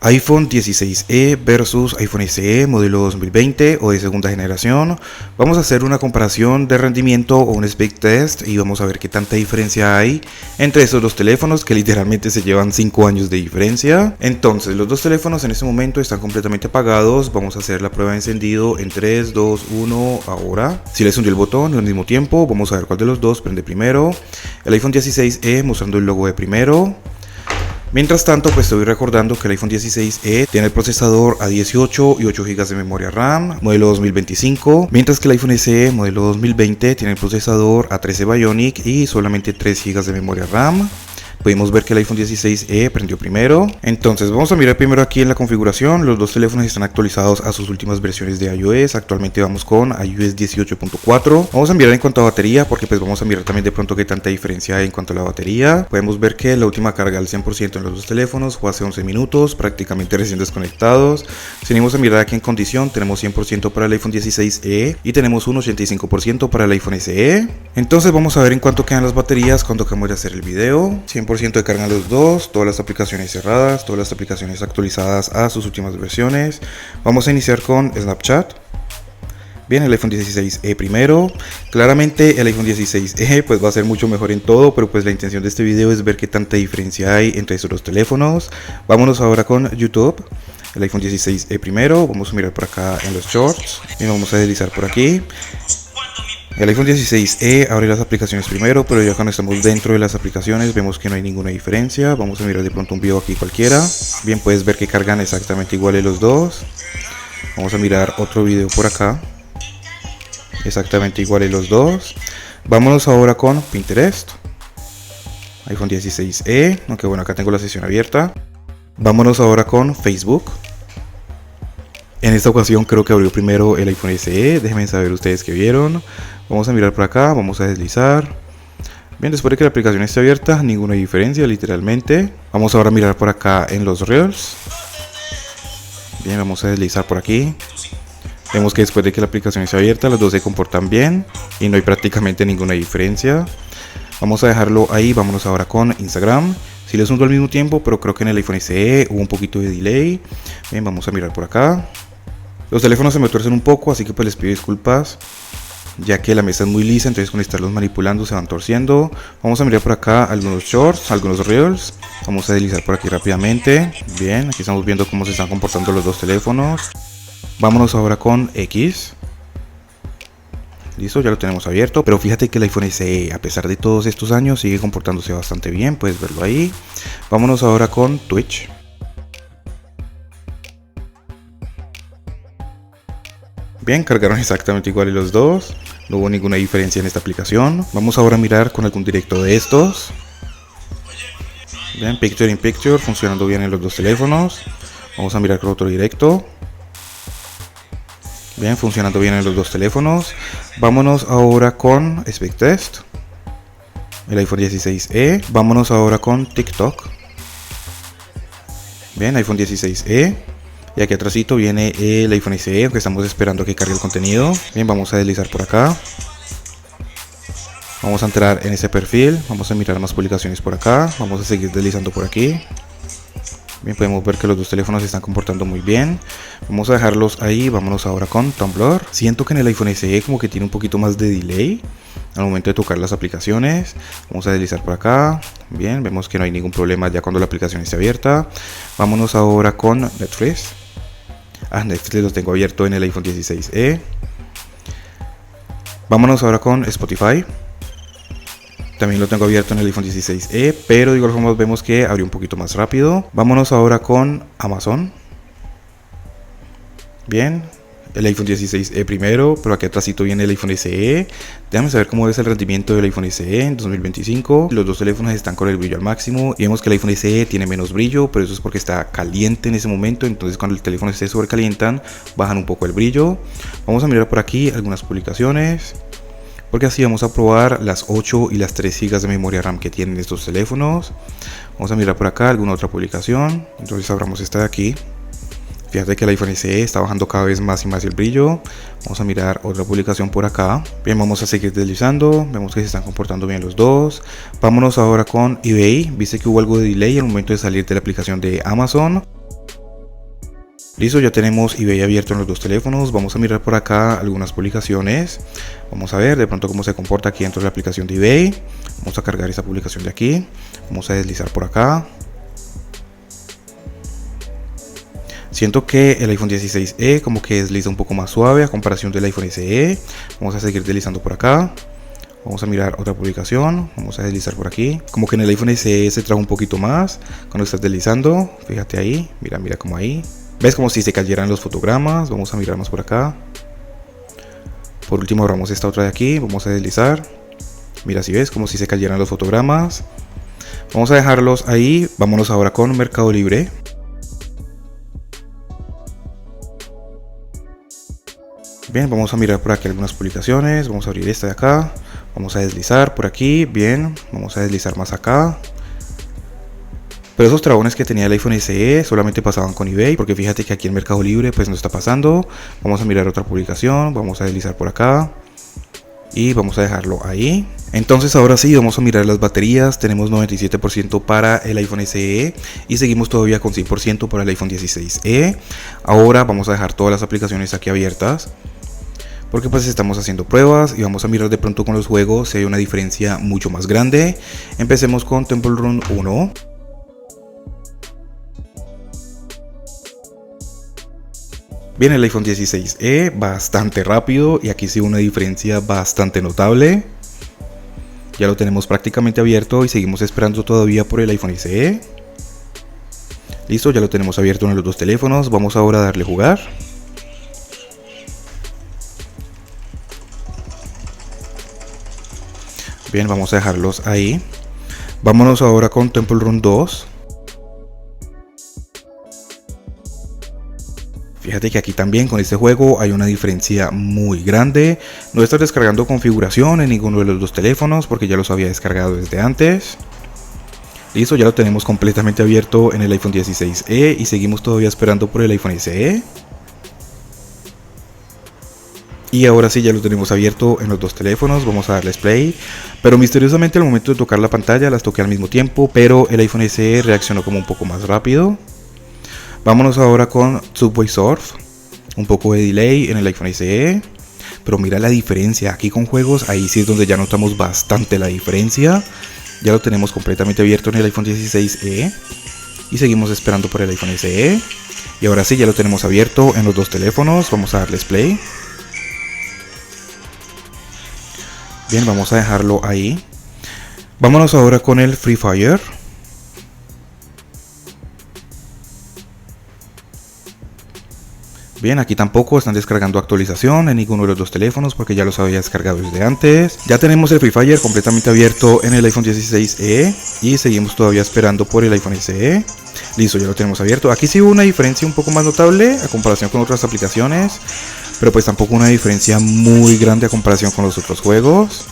iPhone 16e versus iPhone SE modelo 2020 o de segunda generación. Vamos a hacer una comparación de rendimiento o un speed test y vamos a ver qué tanta diferencia hay entre estos dos teléfonos que literalmente se llevan 5 años de diferencia. Entonces los dos teléfonos en este momento están completamente apagados. Vamos a hacer la prueba de encendido en 3, 2, 1 ahora. Si les hundió el botón al mismo tiempo, vamos a ver cuál de los dos prende primero. El iPhone 16e mostrando el logo de primero. Mientras tanto, pues te voy recordando que el iPhone 16e tiene el procesador A18 y 8 GB de memoria RAM, modelo 2025, mientras que el iPhone SE modelo 2020 tiene el procesador A13 Bionic y solamente 3 GB de memoria RAM. Pudimos ver que el iPhone 16e prendió primero. Entonces vamos a mirar primero aquí en la configuración. Los dos teléfonos están actualizados a sus últimas versiones de iOS. Actualmente vamos con iOS 18.4. Vamos a mirar en cuanto a batería, porque pues vamos a mirar también de pronto qué tanta diferencia hay en cuanto a la batería. Podemos ver que la última carga al 100% en los dos teléfonos fue hace 11 minutos, prácticamente recién desconectados. Si venimos a mirar aquí en condición, tenemos 100% para el iPhone 16e y tenemos un 85% para el iPhone SE. Entonces vamos a ver en cuánto quedan las baterías cuando acabamos de hacer el video. 100% de carga en los dos, todas las aplicaciones cerradas, todas las aplicaciones actualizadas a sus últimas versiones. Vamos a iniciar con Snapchat. Bien, el iPhone 16e primero. Claramente el iPhone 16e pues va a ser mucho mejor en todo, pero pues la intención de este video es ver qué tanta diferencia hay entre estos dos teléfonos. Vámonos ahora con YouTube. El iPhone 16e primero. Vamos a mirar por acá en los shorts y vamos a deslizar por aquí. El iPhone 16e abre las aplicaciones primero, pero ya cuando estamos dentro de las aplicaciones vemos que no hay ninguna diferencia. Vamos a mirar de pronto un video aquí cualquiera. Bien, puedes ver que cargan exactamente iguales los dos. Vamos a mirar otro video por acá. Exactamente iguales los dos. Vámonos ahora con Pinterest. iPhone 16e, aunque bueno, acá tengo la sesión abierta. Vámonos ahora con Facebook. En esta ocasión creo que abrió primero el iPhone SE. Déjenme saber ustedes qué vieron. Vamos a mirar por acá, vamos a deslizar. Bien, después de que la aplicación esté abierta, ninguna diferencia literalmente. Vamos ahora a mirar por acá en los Reels. Bien, vamos a deslizar por aquí. Vemos que después de que la aplicación esté abierta, los dos se comportan bien y no hay prácticamente ninguna diferencia. Vamos a dejarlo ahí, vámonos ahora con Instagram. Si les hundo al mismo tiempo, pero creo que en el iPhone SE hubo un poquito de delay. Bien, vamos a mirar por acá. Los teléfonos se me tuercen un poco, así que pues les pido disculpas, ya que la mesa es muy lisa, entonces con estarlos manipulando se van torciendo. Vamos a mirar por acá algunos shorts, algunos reels. Vamos a deslizar por aquí rápidamente. Bien, aquí estamos viendo cómo se están comportando los dos teléfonos. Vámonos ahora con X. Listo, ya lo tenemos abierto, pero fíjate que el iPhone SE, a pesar de todos estos años, sigue comportándose bastante bien, puedes verlo ahí. Vámonos ahora con Twitch. Bien, cargaron exactamente iguales los dos, no hubo ninguna diferencia en esta aplicación. Vamos ahora a mirar con algún directo de estos. Bien, Picture in Picture, funcionando bien en los dos teléfonos. Vamos a mirar con otro directo. Bien, funcionando bien en los dos teléfonos. Vámonos ahora con Speed Test. El iPhone 16e. Vámonos ahora con TikTok. Bien, iPhone 16e. Y aquí atrásito viene el iPhone SE, aunque estamos esperando a que cargue el contenido. Bien, vamos a deslizar por acá. Vamos a entrar en ese perfil. Vamos a mirar más publicaciones por acá. Vamos a seguir deslizando por aquí. Bien, podemos ver que los dos teléfonos se están comportando muy bien. Vamos a dejarlos ahí, vámonos ahora con Tumblr. Siento que en el iPhone SE como que tiene un poquito más de delay al momento de tocar las aplicaciones. Vamos a deslizar por acá. Bien, vemos que no hay ningún problema ya cuando la aplicación esté abierta. Vámonos ahora con Netflix. Netflix lo tengo abierto en el iPhone 16e. Vámonos ahora con Spotify. También lo tengo abierto en el iPhone 16e, pero de igual forma vemos que abrió un poquito más rápido. Vámonos ahora con Amazon. Bien, el iPhone 16e primero, pero aquí atrásito viene el iPhone SE. Déjame saber cómo es el rendimiento del iPhone SE en 2025. Los dos teléfonos están con el brillo al máximo y vemos que el iPhone SE tiene menos brillo, pero eso es porque está caliente en ese momento. Entonces cuando el teléfono esté sobrecalientan, bajan un poco el brillo. Vamos a mirar por aquí algunas publicaciones, porque así vamos a probar las 8 y las 3 GB de memoria RAM que tienen estos teléfonos. Vamos a mirar por acá alguna otra publicación. Entonces abramos esta de aquí. Fíjate que el iPhone SE está bajando cada vez más y más el brillo. Vamos a mirar otra publicación por acá. Bien, vamos a seguir deslizando. Vemos que se están comportando bien los dos. Vámonos ahora con eBay. Viste que hubo algo de delay al momento de salir de la aplicación de Amazon. Listo, ya tenemos eBay abierto en los dos teléfonos. Vamos a mirar por acá algunas publicaciones. Vamos a ver de pronto cómo se comporta aquí dentro de la aplicación de eBay. Vamos a cargar esta publicación de aquí. Vamos a deslizar por acá. Siento que el iPhone 16e como que desliza un poco más suave a comparación del iPhone SE. Vamos a seguir deslizando por acá. Vamos a mirar otra publicación. Vamos a deslizar por aquí. Como que en el iPhone SE se trajo un poquito más cuando estás deslizando. Fíjate ahí. Mira como ahí. ¿Ves? Como si se cayeran los fotogramas. Vamos a mirar más por acá. Por último abramos esta otra de aquí. Vamos a deslizar. Mira si ves, como si se cayeran los fotogramas. Vamos a dejarlos ahí. Vámonos ahora con Mercado Libre. Bien, vamos a mirar por aquí algunas publicaciones. Vamos a abrir esta de acá. Vamos a deslizar por aquí. Bien, vamos a deslizar más acá. Pero esos trabones que tenía el iPhone SE solamente pasaban con eBay, porque fíjate que aquí en Mercado Libre pues no está pasando. Vamos a mirar otra publicación, vamos a deslizar por acá y vamos a dejarlo ahí. Entonces ahora sí, vamos a mirar las baterías. Tenemos 97% para el iPhone SE y seguimos todavía con 100% para el iPhone 16e. Ahora vamos a dejar todas las aplicaciones aquí abiertas, porque pues estamos haciendo pruebas y vamos a mirar de pronto con los juegos si hay una diferencia mucho más grande. Empecemos con Temple Run 1. Bien, el iPhone 16e bastante rápido y aquí sí una diferencia bastante notable. Ya lo tenemos prácticamente abierto y seguimos esperando todavía por el iPhone SE. Listo, ya lo tenemos abierto en los dos teléfonos. Vamos ahora a darle jugar. Bien, vamos a dejarlos ahí. Vámonos ahora con Temple Run 2. Fíjate que aquí también con este juego hay una diferencia muy grande. No estás descargando configuración en ninguno de los dos teléfonos porque ya los había descargado desde antes. Listo, ya lo tenemos completamente abierto en el iPhone 16e y seguimos todavía esperando por el iPhone SE. Y ahora sí ya lo tenemos abierto en los dos teléfonos. Vamos a darles play. Pero misteriosamente al momento de tocar la pantalla las toqué al mismo tiempo, pero el iPhone SE reaccionó como un poco más rápido. Vámonos ahora con Subway Surf. Un poco de delay en el iPhone SE. Pero mira la diferencia. Aquí con juegos, ahí sí es donde ya notamos bastante la diferencia. Ya lo tenemos completamente abierto en el iPhone 16e. Y seguimos esperando por el iPhone SE. Y ahora sí ya lo tenemos abierto en los dos teléfonos. Vamos a darles play. Bien, vamos a dejarlo ahí. Vámonos ahora con el Free Fire. Bien, aquí tampoco están descargando actualización en ninguno de los dos teléfonos porque ya los había descargado desde antes. Ya tenemos el Free Fire completamente abierto en el iPhone 16e y seguimos todavía esperando por el iPhone SE. Listo, ya lo tenemos abierto. Aquí sí hubo una diferencia un poco más notable a comparación con otras aplicaciones, pero pues tampoco una diferencia muy grande a comparación con los otros juegos.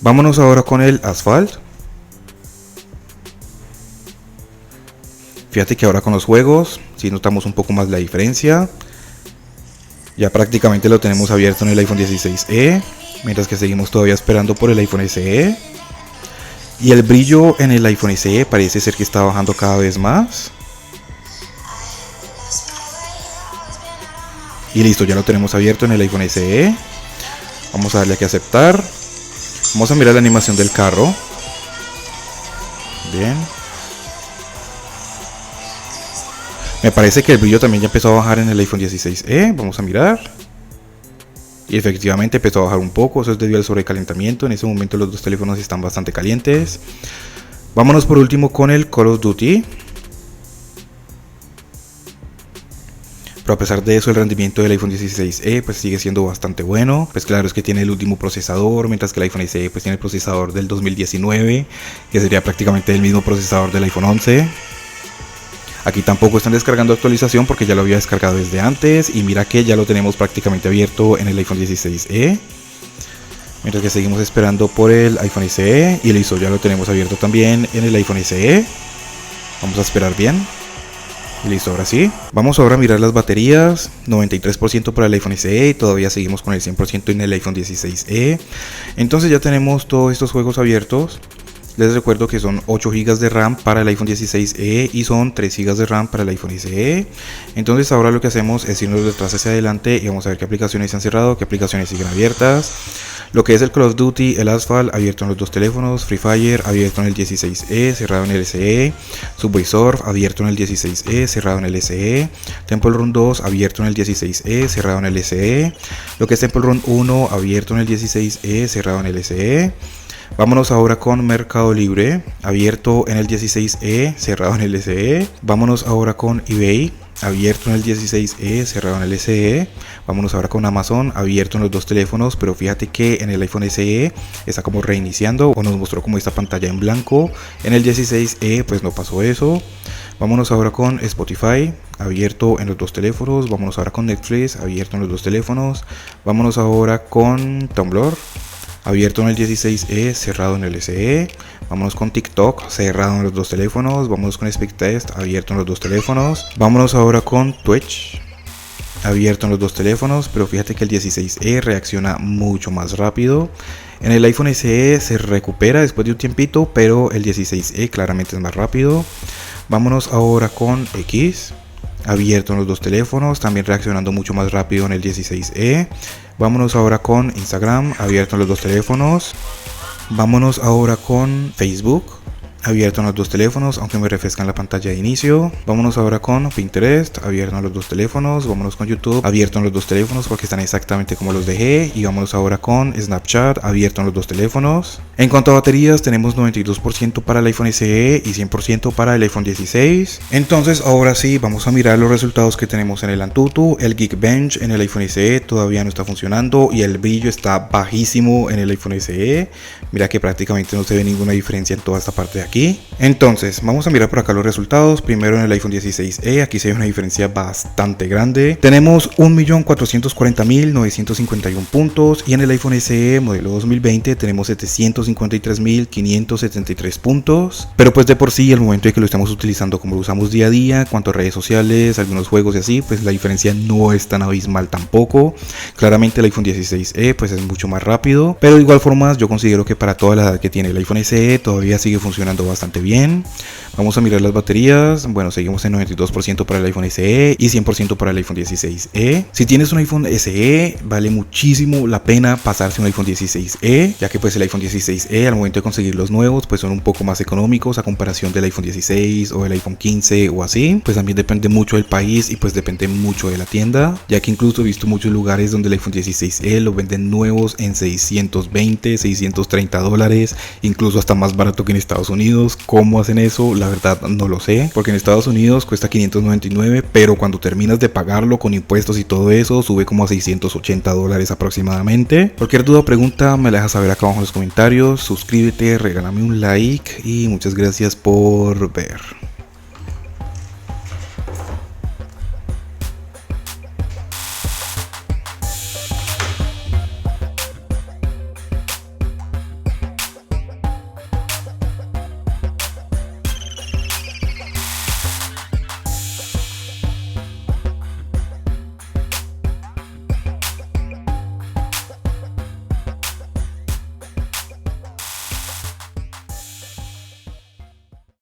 Vámonos ahora con el Asphalt. Fíjate que ahora con los juegos sí notamos un poco más la diferencia. Ya prácticamente lo tenemos abierto en el iPhone 16e, mientras que seguimos todavía esperando por el iPhone SE. Y el brillo en el iPhone SE parece ser que está bajando cada vez más. Y listo, ya lo tenemos abierto en el iPhone SE. Vamos a darle aquí a aceptar. Vamos a mirar la animación del carro. Bien. Me parece que el brillo también ya empezó a bajar en el iPhone 16e. Vamos a mirar. Y efectivamente empezó a bajar un poco. Eso es debido al sobrecalentamiento. En ese momento los dos teléfonos están bastante calientes. Vámonos por último con el Call of Duty. Pero a pesar de eso el rendimiento del iPhone 16e pues sigue siendo bastante bueno. Pues claro, es que tiene el último procesador, mientras que el iPhone SE pues tiene el procesador del 2019, que sería prácticamente el mismo procesador del iPhone 11. Aquí tampoco están descargando actualización porque ya lo había descargado desde antes. Y mira que ya lo tenemos prácticamente abierto en el iPhone 16e. Mientras que seguimos esperando por el iPhone SE. Y listo, ya lo tenemos abierto también en el iPhone SE. Vamos a esperar bien. Y listo, ahora sí. Vamos ahora a mirar las baterías. 93% para el iPhone SE y todavía seguimos con el 100% en el iPhone 16e. Entonces ya tenemos todos estos juegos abiertos. Les recuerdo que son 8 GB de RAM para el iPhone 16e y son 3 GB de RAM para el iPhone SE. Entonces ahora lo que hacemos es irnos de atrás hacia adelante y vamos a ver qué aplicaciones se han cerrado, qué aplicaciones siguen abiertas. Lo que es el Call of Duty, el Asphalt, abierto en los dos teléfonos. Free Fire, abierto en el 16e, cerrado en el SE. Subway Surf, abierto en el 16e, cerrado en el SE. Temple Run 2, abierto en el 16e, cerrado en el SE. Lo que es Temple Run 1, abierto en el 16e, cerrado en el SE. Vámonos ahora con Mercado Libre, abierto en el 16e, cerrado en el SE. Vámonos ahora con eBay, abierto en el 16e, cerrado en el SE. Vámonos ahora con Amazon, abierto en los dos teléfonos, pero fíjate que en el iPhone SE está como reiniciando o nos mostró como esta pantalla en blanco. En el 16e pues no pasó eso. Vámonos ahora con Spotify, abierto en los dos teléfonos. Vámonos ahora con Netflix, abierto en los dos teléfonos. Vámonos ahora con Tumblr, abierto en el 16e, cerrado en el SE. Vámonos con TikTok, cerrado en los dos teléfonos. Vámonos con Speedtest, abierto en los dos teléfonos. Vámonos ahora con Twitch, abierto en los dos teléfonos, pero fíjate que el 16e reacciona mucho más rápido. En el iPhone SE se recupera después de un tiempito, pero el 16e claramente es más rápido. Vámonos ahora con X, abierto en los dos teléfonos, también reaccionando mucho más rápido en el 16e. Vámonos ahora con Instagram, abierto en los dos teléfonos. Vámonos ahora con Facebook, abierto en los dos teléfonos, aunque me refresca en la pantalla de inicio. Vámonos ahora con Pinterest, abierto en los dos teléfonos. Vámonos con YouTube, abierto en los dos teléfonos porque están exactamente como los dejé. Y vámonos ahora con Snapchat, abierto en los dos teléfonos. En cuanto a baterías, tenemos 92% para el iPhone SE y 100% para el iPhone 16. Entonces ahora sí, vamos a mirar los resultados que tenemos en el Antutu. El Geekbench en el iPhone SE todavía no está funcionando y el brillo está bajísimo en el iPhone SE. Mira que prácticamente no se ve ninguna diferencia en toda esta parte de aquí. Entonces vamos a mirar por acá los resultados. Primero en el iPhone 16e, aquí se ve una diferencia bastante grande. Tenemos 1.440.951 puntos y en el iPhone SE modelo 2020 tenemos 753.573 puntos. Pero pues de por sí, el momento de que lo estamos utilizando como lo usamos día a día, en cuanto a redes sociales, algunos juegos y así, pues la diferencia no es tan abismal tampoco. Claramente el iPhone 16e pues es mucho más rápido, pero de igual forma yo considero que para toda la edad que tiene el iPhone SE todavía sigue funcionando bastante bien. Vamos a mirar las baterías. Bueno, seguimos en 92% para el iPhone SE y 100% para el iPhone 16e. Si tienes un iPhone SE, vale muchísimo la pena pasarse a un iPhone 16e, ya que pues el iPhone 16e al momento de conseguir los nuevos pues son un poco más económicos a comparación del iPhone 16 o el iPhone 15 o así. Pues también depende mucho del país y pues depende mucho de la tienda, ya que incluso he visto muchos lugares donde el iPhone 16e lo venden nuevos en 620, 630 dólares, incluso hasta más barato que en Estados Unidos. ¿Cómo hacen eso? La verdad no lo sé, porque en Estados Unidos cuesta 599, pero cuando terminas de pagarlo con impuestos y todo eso sube como a 680 dólares aproximadamente. Cualquier duda o pregunta me la dejas saber acá abajo en los comentarios. Suscríbete, regálame un like y muchas gracias por ver.